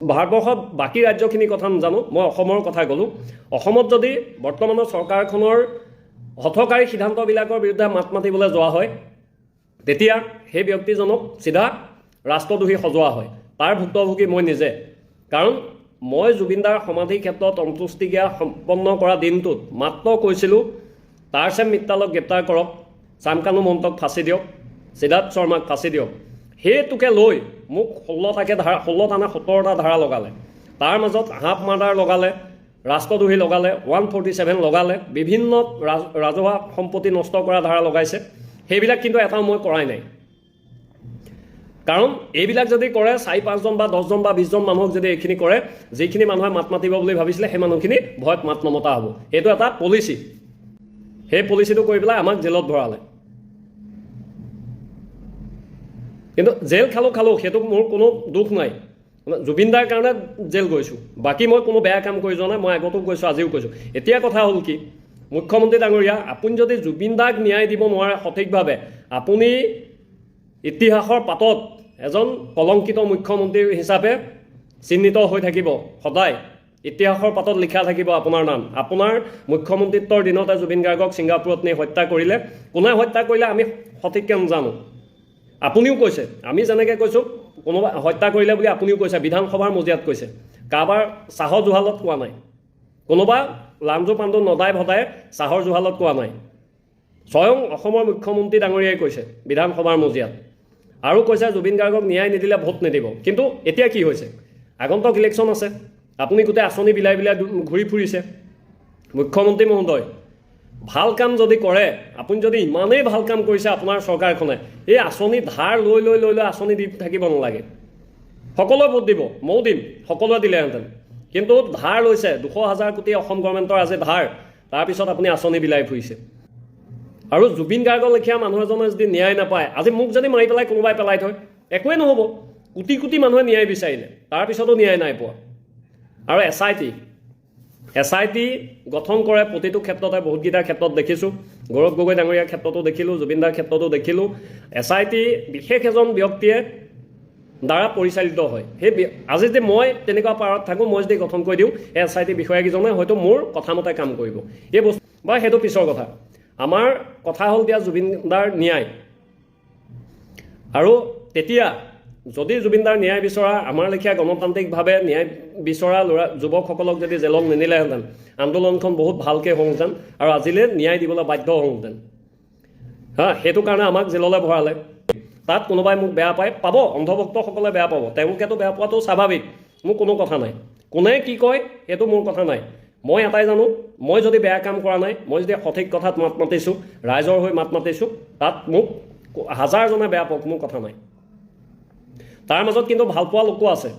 ভাৰতবৰ্ষত বাকী ৰাজ্যখিনিৰ কথা নাজানো, মই অসমৰ কথা ক'লোঁ। অসমত যদি বৰ্তমানৰ চৰকাৰখনৰ হঠকাৰী সিদ্ধান্তবিলাকৰ বিৰুদ্ধে মাত মাতিবলৈ যোৱা হয়, তেতিয়া সেই ব্যক্তিজনক চিধা ৰাষ্ট্ৰদ্ৰোহী সজোৱা হয়। তাৰ ভুক্তভোগী মই নিজে। কাৰণ মই জুবিনদাৰ সমাধি ক্ষেত্ৰত অন্ত্যেষ্টিক্ৰিয়া সম্পন্ন কৰা দিনটোত মাত্ৰ কৈছিলোঁ তাৰচেম মিত্তালক গ্ৰেপ্তাৰ কৰক, চামকানু মহন্তক ফাঁচি দিয়ক, সিদ্ধাৰ্থ শৰ্মাক ফাঁচি দিয়ক। সেইটোকে লৈ মোক 16টা নে 17টা ধাৰা লগালে। তাৰ মাজত হাফ মাৰ্ডাৰ লগালে, ৰাষ্ট্ৰদ্ৰোহী লগালে, 147 লগালে, বিভিন্ন ৰাজহুৱা সম্পত্তি নষ্ট কৰা ধাৰা লগাইছে। সেইবিলাক কিন্তু এটাও মই কৰাই নাই। কাৰণ এইবিলাক যদি কৰে 4-5জন বা 10জন বা 20জন মানুহক যদি এইখিনি কৰে, যিখিনি মানুহে মাত মাতিব বুলি ভাবিছিলে সেই মানুহখিনি ভয়ত মাত নমতা হ'ব। এইটো এটা পলিচি। সেই পলিচিটো কৰি পেলাই আমাক জেলত ভৰালে। কিন্তু জেল খালোঁ, সেইটো মোৰ কোনো দুখ নাই। জুবিনদাৰ কাৰণে জেল গৈছোঁ, বাকী মই কোনো বেয়া কাম কৰি যোৱা নাই। মই আগতো কৈছোঁ, আজিও কৈছোঁ। এতিয়া কথা হ'ল কি, মুখ্যমন্ত্ৰী ডাঙৰীয়া, আপুনি যদি জুবিনদাক ন্যায় দিব নোৱাৰে সঠিকভাৱে, আপুনি ইতিহাসৰ পাতত এজন কলংকিত মুখ্যমন্ত্ৰী হিচাপে চিহ্নিত হৈ থাকিব। সদায় ইতিহাসৰ পাতত লিখা থাকিব আপোনাৰ নাম। আপোনাৰ মুখ্যমন্ত্ৰীত্বৰ দিনতে জুবিন গাৰ্গক ছিংগাপুৰত নি হত্যা কৰিলে। কোনে হত্যা কৰিলে আমি সঠিককৈ নাজানো। আপুনিও কৈছে, আমি যেনেকৈ কৈছোঁ কোনোবা হত্যা কৰিলে বুলি আপুনিও কৈছে, বিধানসভাৰ মজিয়াত কৈছে। কাৰোবাৰ চাহৰ জুহালত কোৱা নাই, কোনোবা লাঞ্জু পাণ্ডু নদাই ভদাই চাহৰ জুহালত কোৱা নাই। স্বয়ং অসমৰ মুখ্যমন্ত্ৰী ডাঙৰীয়াই কৈছে বিধানসভাৰ মজিয়াত। আৰু কৈছে জুবিন গাৰ্গক ন্যায় নিদিলে ভোট নিদিব। কিন্তু এতিয়া কি হৈছে, আগন্তুক ইলেকশ্যন আছে, আপুনি গোটেই আঁচনি বিলাই ঘূৰি ফুৰিছে। মুখ্যমন্ত্ৰী মহোদয়, ভাল কাম যদি কৰে, আপুনি যদি ইমানেই ভাল কাম কৰিছে আপোনাৰ চৰকাৰখনে, এই আঁচনি ধাৰ লৈ লৈ লৈ লৈ আঁচনি দি থাকিব নালাগে। সকলোৱে ভোট দিব, ময়ো দিম, সকলোৱে দিলেহেঁতেন। কিন্তু ধাৰ লৈছে 200,000 কোটি অসম গভৰ্ণমেণ্টৰ আজি ধাৰ, তাৰপিছত আপুনি আঁচনি বিলাই ফুৰিছে। আৰু জুবিন গাৰ্গৰ লেখীয়া মানুহ এজনে যদি ন্যায় নাপায়, আজি মোক যদি মাৰি পেলাই কোনোবাই পেলাই থয়, একোৱেই নহ'ব। কোটি কোটি মানুহে ন্যায় বিচাৰিলে, তাৰপিছতো ন্যায় নাই পোৱা। আৰু SIT গঠন কৰে প্ৰতিটো ক্ষেত্ৰতে, বহুতকেইটাৰ ক্ষেত্ৰত দেখিছোঁ। গৌৰৱ গগৈ ডাঙৰীয়াৰ ক্ষেত্ৰতো দেখিলোঁ, জুবিনদাৰ ক্ষেত্ৰতো দেখিলোঁ। SIT বিশেষ এজন ব্যক্তিয়ে দ্বাৰা পৰিচালিত হয়। সেই আজি যদি মই তেনেকুৱা পাৰত থাকোঁ, মই যদি গঠন কৰি দিওঁ, এই SIT বিষয়াকেইজনে হয়তো মোৰ কথামতে কাম কৰিব। এই বস্তু বা সেইটো পিছৰ কথা। আমাৰ কথা হ'ল দিয়া জুবিনদাৰ ন্যায়। আৰু তেতিয়া যদি জুবিনদাৰ ন্যায় বিচৰা, আমাৰ লেখীয়া গণতান্ত্ৰিকভাৱে ন্যায় বিচৰা যুৱকসকলক যদি জেলত নিনিলেহেঁতেন, আন্দোলনখন বহুত ভালকৈ হওঁহেঁতেন আৰু আজিলৈ ন্যায় দিবলৈ বাধ্য হওঁহেঁতেন। সেইটো কাৰণে আমাক জেললৈ ভৰালে। তাত কোনোবাই মোক বেয়া পাব, অন্ধভক্তসকলে বেয়া পাব, তেওঁলোকেতো বেয়া পোৱাটো স্বাভাৱিক, মোৰ কোনো কথা নাই। কোনে কি কয় সেইটো মোৰ কথা নাই। মই এটাই জানো, মই যদি বেয়া কাম কৰা নাই, মই যদি সঠিক কথাত মাত মাতিছোঁ, ৰাইজৰ হৈ মাত মাতিছোঁ, তাত মোক 1000জনে বেয়া পাওক, মোৰ কথা নাই। তাৰ মাজত কিন্তু ভাল পোৱা লোকো আছে।